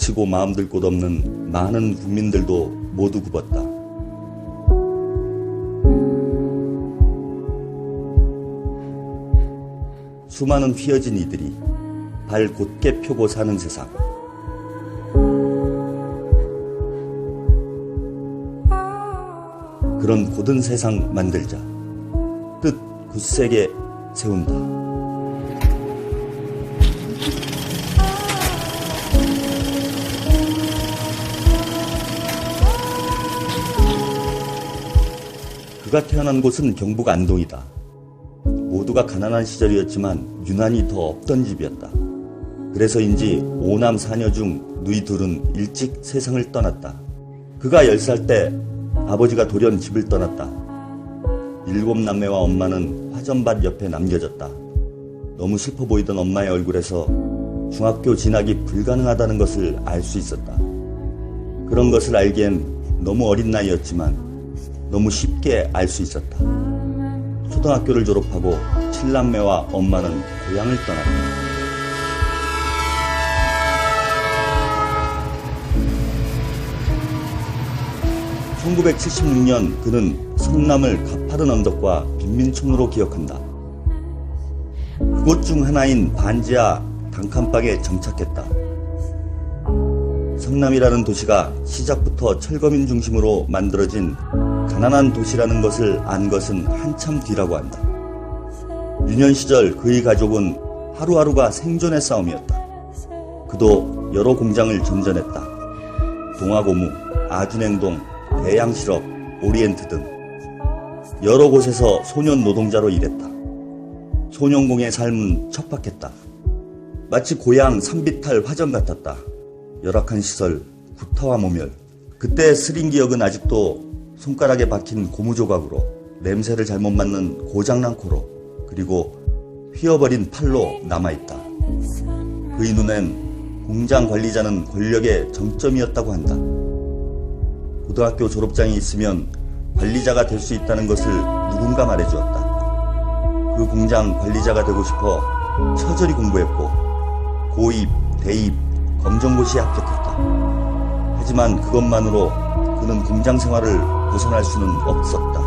지치고 마음들 곳 없는 많은 국민들도 모두 굽었다. 수많은 휘어진 이들이 발 곧게 펴고 사는 세상. 그런 고든 세상 만들자. 뜻 굳세게 세운다. 그가 태어난 곳은 경북 안동이다. 모두가 가난한 시절이었지만 유난히 더 없던 집이었다. 그래서인지 5남 4녀 중 누이 둘은 일찍 세상을 떠났다. 그가 10살 때 아버지가 돌연 집을 떠났다. 7남매와 엄마는 화전밭 옆에 남겨졌다. 너무 슬퍼 보이던 엄마의 얼굴에서 중학교 진학이 불가능하다는 것을 알 수 있었다. 그런 것을 알기엔 너무 어린 나이였지만 너무 쉽게 알 수 있었다. 초등학교를 졸업하고 7남매와 엄마는 고향을 떠났다. (1976년) 그는 성남을 가파른 언덕과 빈민촌으로 기억한다. 그곳 중 하나인 반지하 단칸방에 정착했다. 성남이라는 도시가 시작부터 철거민 중심으로 만들어진 가난한 도시라는 것을 안 것은 한참 뒤라고 한다. 유년 시절 그의 가족은 하루하루가 생존의 싸움이었다. 그도 여러 공장을 전전했다. 동아고무, 아준행동, 대양실업, 오리엔트 등 여러 곳에서 소년 노동자로 일했다. 소년공의 삶은 척박했다. 마치 고향 산비탈 화전 같았다. 열악한 시설, 구타와 모멸. 그때의 스린 기억은 아직도 손가락에 박힌 고무 조각으로, 냄새를 잘못 맡는 고장난 코로, 그리고 휘어버린 팔로 남아있다. 그의 눈엔 공장 관리자는 권력의 정점이었다고 한다. 고등학교 졸업장이 있으면 관리자가 될 수 있다는 것을 누군가 말해주었다. 그 공장 관리자가 되고 싶어 처절히 공부했고 고입, 대입, 검정고시에 합격했다. 하지만 그것만으로 그는 공장 생활을 벗어날 수는 없었다.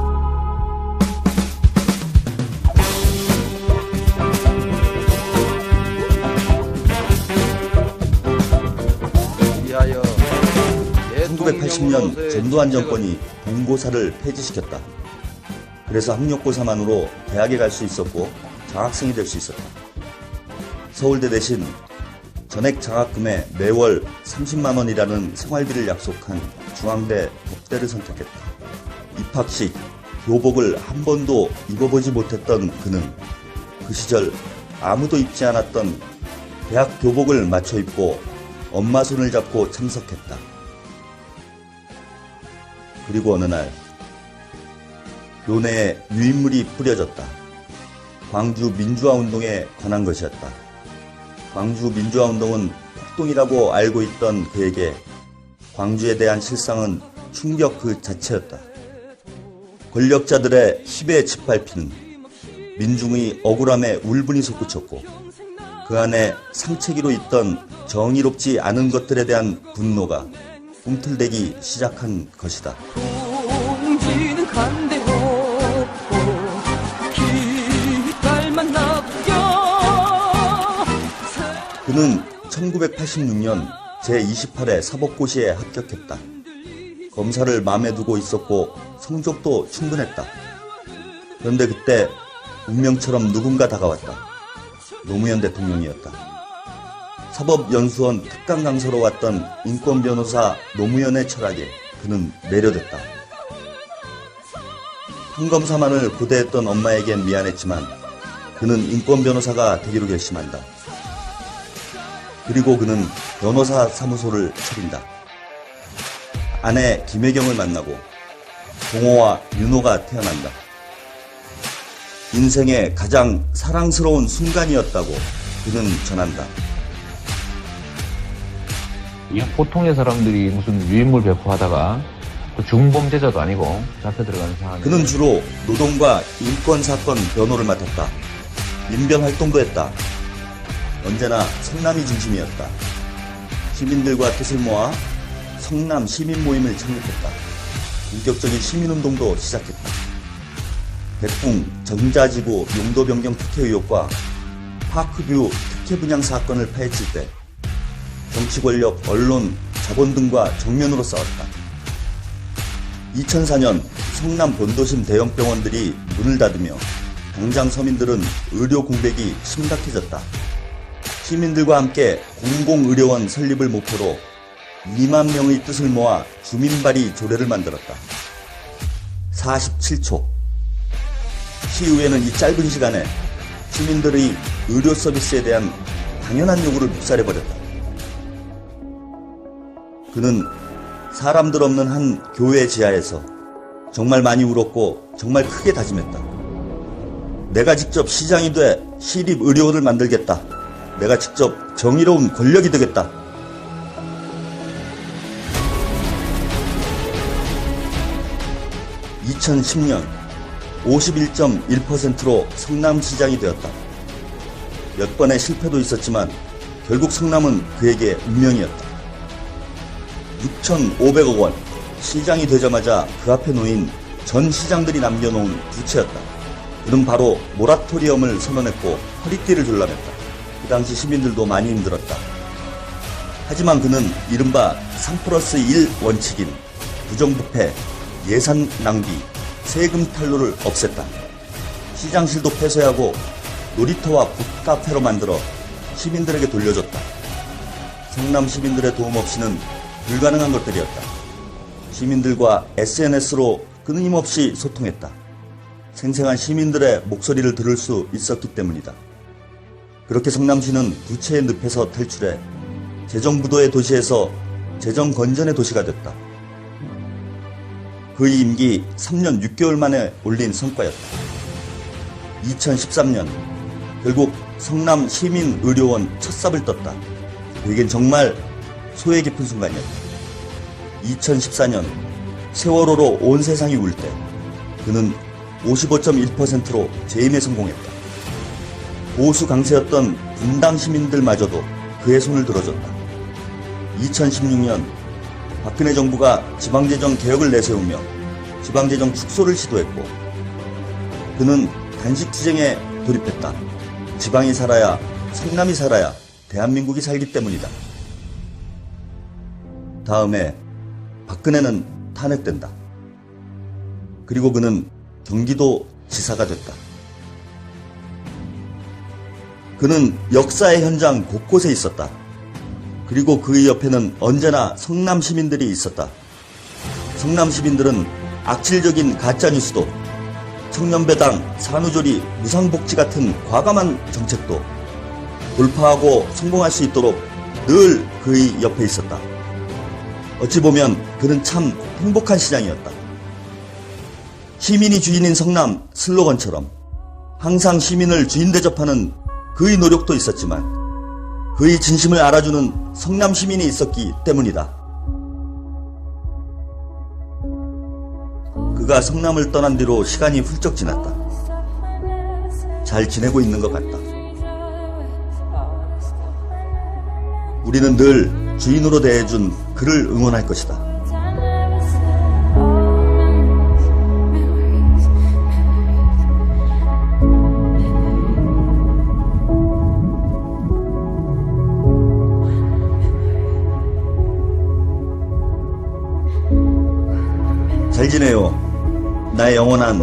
위하여 1980년 전두환 정권이 본고사를 폐지시켰다. 그래서 학력고사만으로 대학에 갈 수 있었고 장학생이 될 수 있었다. 서울대 대신 전액 장학금에 매월 30만 원이라는 생활비를 약속한 중앙대 법대를 선택했다. 입학식, 교복을 한 번도 입어보지 못했던 그는 그 시절 아무도 입지 않았던 대학 교복을 맞춰 입고 엄마 손을 잡고 참석했다. 그리고 어느 날 논해에 유인물이 뿌려졌다. 광주 민주화운동에 관한 것이었다. 광주 민주화운동은 폭동이라고 알고 있던 그에게 광주에 대한 실상은 충격 그 자체였다. 권력자들의 힘에 짓밟히는 민중의 억울함에 울분이 솟구쳤고 그 안에 상체기로 있던 정의롭지 않은 것들에 대한 분노가 꿈틀대기 시작한 것이다. 공기는 간데 없고 깃발만 남겨. 그는 1986년 제28회 사법고시에 합격했다. 검사를 마음에 두고 있었고 성적도 충분했다. 그런데 그때 운명처럼 누군가 다가왔다. 노무현 대통령이었다. 사법연수원 특강 강사로 왔던 인권변호사 노무현의 철학에 그는 매료됐다. 판검사만을 고대했던 엄마에겐 미안했지만 그는 인권변호사가 되기로 결심한다. 그리고 그는 변호사 사무소를 차린다. 아내 김혜경을 만나고 동호와 윤호가 태어난다. 인생의 가장 사랑스러운 순간이었다고 그는 전한다. 보통의 사람들이 무슨 유인물 배포하다가 또 중범죄자도 아니고 잡혀 들어가는 상황이. 그는 주로 노동과 인권사건 변호를 맡았다. 민변 활동도 했다. 언제나 성남이 중심이었다. 시민들과 뜻을 모아 성남 시민 모임을 창립했다. 본격적인 시민운동도 시작했다. 백궁 정자지구 용도 변경 특혜 의혹과 파크뷰 특혜 분양 사건을 파헤칠 때 정치 권력, 언론, 자본 등과 정면으로 싸웠다. 2004년 성남 본도심 대형 병원들이 문을 닫으며 당장 서민들은 의료 공백이 심각해졌다. 시민들과 함께 공공의료원 설립을 목표로 2만 명의 뜻을 모아 주민발의 조례를 만들었다. 47초. 시의회는 이 짧은 시간에 시민들의 의료 서비스에 대한 당연한 요구를 묵살해버렸다. 그는 사람들 없는 한 교회 지하에서 정말 많이 울었고 정말 크게 다짐했다. 내가 직접 시장이 돼 시립의료원을 만들겠다. 내가 직접 정의로운 권력이 되겠다. (2010년) 51.1%로 성남시장이 되었다. 몇 번의 실패도 있었지만 결국 성남은 그에게 운명이었다. 6,500억 원, 시장이 되자마자 그 앞에 놓인 전 시장들이 남겨놓은 부채였다. 그는 바로 모라토리엄을 선언했고 허리띠를 졸라맸다. 그 당시 시민들도 많이 힘들었다. 하지만 그는 이른바 3+1 원칙인 부정부패, 예산 낭비, 세금 탈루를 없앴다. 시장실도 폐쇄하고 놀이터와 붓카페로 만들어 시민들에게 돌려줬다. 성남 시민들의 도움 없이는 불가능한 것들이었다. 시민들과 SNS로 끊임없이 소통했다. 생생한 시민들의 목소리를 들을 수 있었기 때문이다. 그렇게 성남시는 부채의 늪에서 탈출해 재정부도의 도시에서 재정건전의 도시가 됐다. 그의 임기 3년 6개월 만에 올린 성과였다. 2013년 결국 성남 시민의료원 첫 삽을 떴다. 그에겐 정말 소회 깊은 순간이었다. 2014년 세월호로 온 세상이 울 때 그는 55.1%로 재임에 성공했다. 보수 강세였던 분당 시민들마저도 그의 손을 들어줬다. 2016년 박근혜 정부가 지방재정 개혁을 내세우며 지방재정 축소를 시도했고 그는 단식투쟁에 돌입했다. 지방이 살아야, 성남이 살아야 대한민국이 살기 때문이다. 다음에 박근혜는 탄핵된다. 그리고 그는 경기도 지사가 됐다. 그는 역사의 현장 곳곳에 있었다. 그리고 그의 옆에는 언제나 성남 시민들이 있었다. 성남 시민들은 악질적인 가짜뉴스도, 청년배당, 산후조리, 무상복지 같은 과감한 정책도 돌파하고 성공할 수 있도록 늘 그의 옆에 있었다. 어찌 보면 그는 참 행복한 시장이었다. 시민이 주인인 성남 슬로건처럼 항상 시민을 주인 대접하는 그의 노력도 있었지만 그의 진심을 알아주는 성남 시민이 있었기 때문이다. 그가 성남을 떠난 뒤로 시간이 훌쩍 지났다. 잘 지내고 있는 것 같다. 우리는 늘 주인으로 대해준 그를 응원할 것이다. 잘 지내요. 나의 영원한